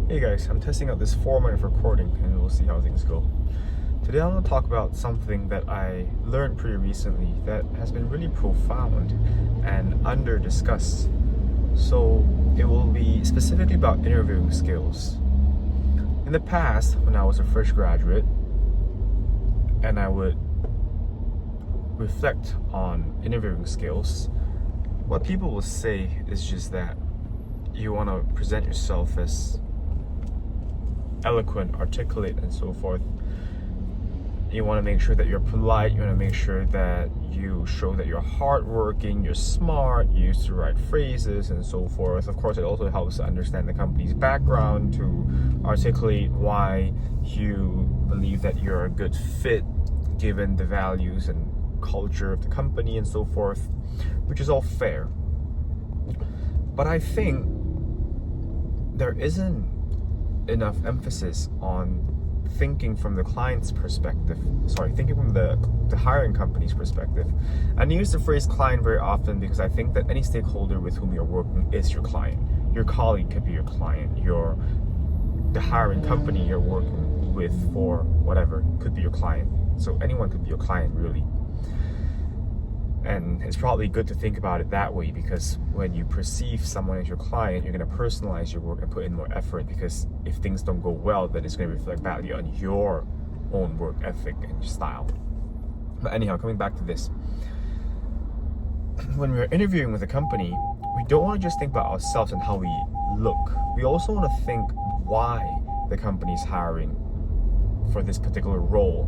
Hey guys, I'm testing out this format of recording and we'll see how things go. Today I'm going to talk about something that I learned pretty recently that has been really profound and under discussed. So it will be specifically about interviewing skills. In the past, when I was a fresh graduate and I would reflect on interviewing skills, what people will say is just that you want to present yourself as eloquent, articulate, and so forth. You want to make sure that you're polite. You want to make sure that you show that you're hardworking, you're smart, you use the right phrases, and so forth. Of course, it also helps to understand the company's background, to articulate why you believe that you're a good fit given the values and culture of the company and so forth, which is all fair. But I think there isn't enough emphasis on thinking from the client's perspective, thinking from the hiring company's perspective. And I use the phrase client very often because I think that any stakeholder with whom you're working is your client. Your colleague could be your client, the hiring company you're working with for whatever could be your client. So anyone could be your client, really. And it's probably good to think about it that way, because when you perceive someone as your client, you're going to personalize your work and put in more effort, because if things don't go well, then it's going to reflect badly on your own work ethic and style. But anyhow, coming back to this. When we're interviewing with a company, we don't want to just think about ourselves and how we look. We also want to think why the company's hiring for this particular role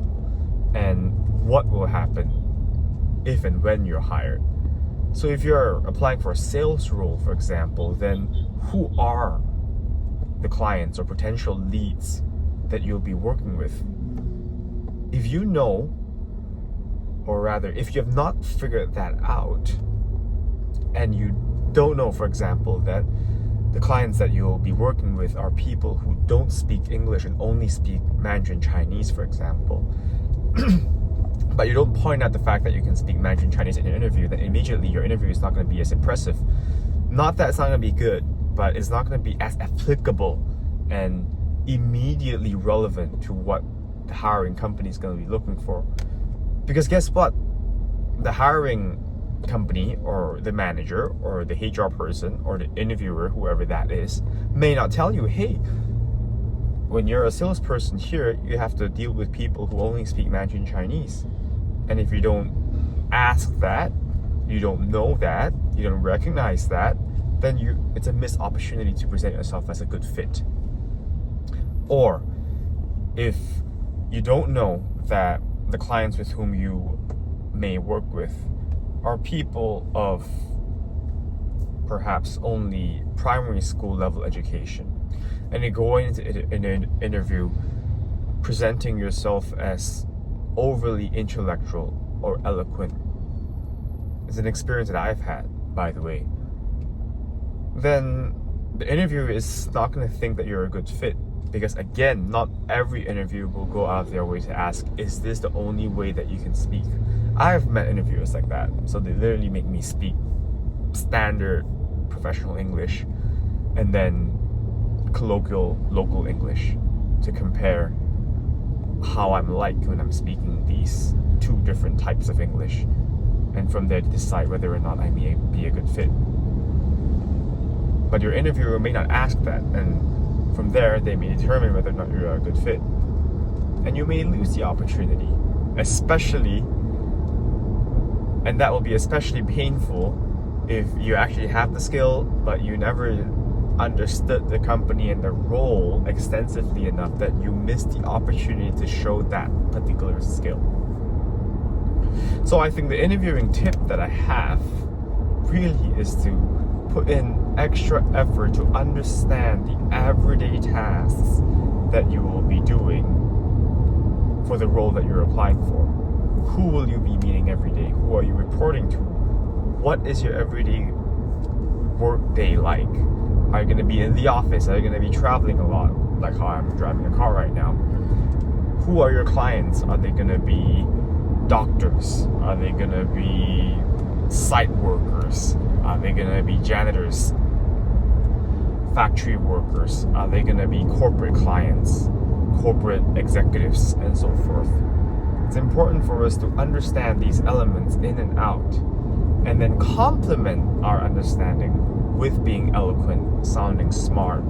and what will happen if and when you're hired. So if you're applying for a sales role, for example, then who are the clients or potential leads that you'll be working with? If you know, or rather, if you have not figured that out, and you don't know, for example, that the clients that you'll be working with are people who don't speak English and only speak Mandarin Chinese, for example, but you don't point out the fact that you can speak Mandarin Chinese in an interview, then immediately your interview is not going to be as impressive. Not that it's not going to be good, but it's not going to be as applicable and immediately relevant to what the hiring company is going to be looking for. Because guess what? The hiring company or the manager or the HR person or the interviewer, whoever that is, may not tell you, hey, when you're a salesperson here, you have to deal with people who only speak Mandarin Chinese. And if you don't ask that, you don't know that, you don't recognize that, then it's a missed opportunity to present yourself as a good fit. Or if you don't know that the clients with whom you may work with are people of perhaps only primary school level education, and you go into an interview presenting yourself as overly intellectual or eloquent, it's an experience that I've had, by the way, then the interviewer is not going to think that you're a good fit. Because again, not every interviewer will go out of their way to ask, is this the only way that you can speak? I've met interviewers like that. So they literally make me speak standard professional English and then colloquial local English to compare how I'm like when I'm speaking these two different types of English, and from there to decide whether or not I may be a good fit. But your interviewer may not ask that, and from there they may determine whether or not you're a good fit, and you may lose the opportunity, and that will be especially painful if you actually have the skill but you never understood the company and the role extensively enough that you missed the opportunity to show that particular skill. So I think the interviewing tip that I have really is to put in extra effort to understand the everyday tasks that you will be doing for the role that you're applying for. Who will you be meeting every day? Who are you reporting to? What is your everyday work day like? Are you going to be in the office? Are you going to be traveling a lot, like how I'm driving a car right now? Who are your clients? Are they going to be doctors? Are they going to be site workers? Are they going to be janitors? factory workers? Are they going to be corporate clients, corporate executives, and so forth? It's important for us to understand these elements in and out, and then complement our understanding with being eloquent, sounding smart,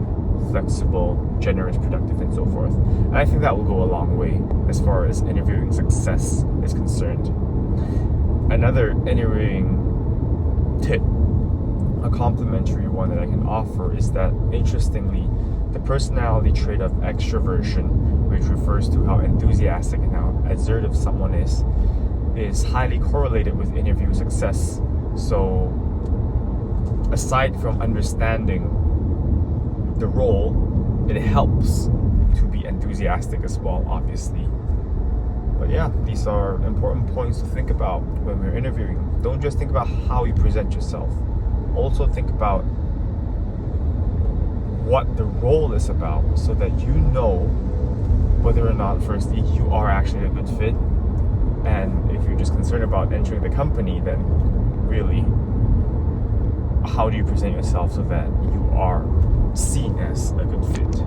flexible, generous, productive, and so forth. And I think that will go a long way as far as interviewing success is concerned. Another interviewing tip, a complimentary one that I can offer, is that, interestingly, the personality trait of extroversion, which refers to how enthusiastic and how assertive someone is highly correlated with interview success. So aside from understanding the role, it helps to be enthusiastic as well, obviously. But yeah, these are important points to think about when we're interviewing. Don't just think about how you present yourself. Also think about what the role is about, so that you know whether or not, firstly, you are actually a good fit. And if you're just concerned about entering the company, then really, how do you present yourself so that you are seen as a good fit?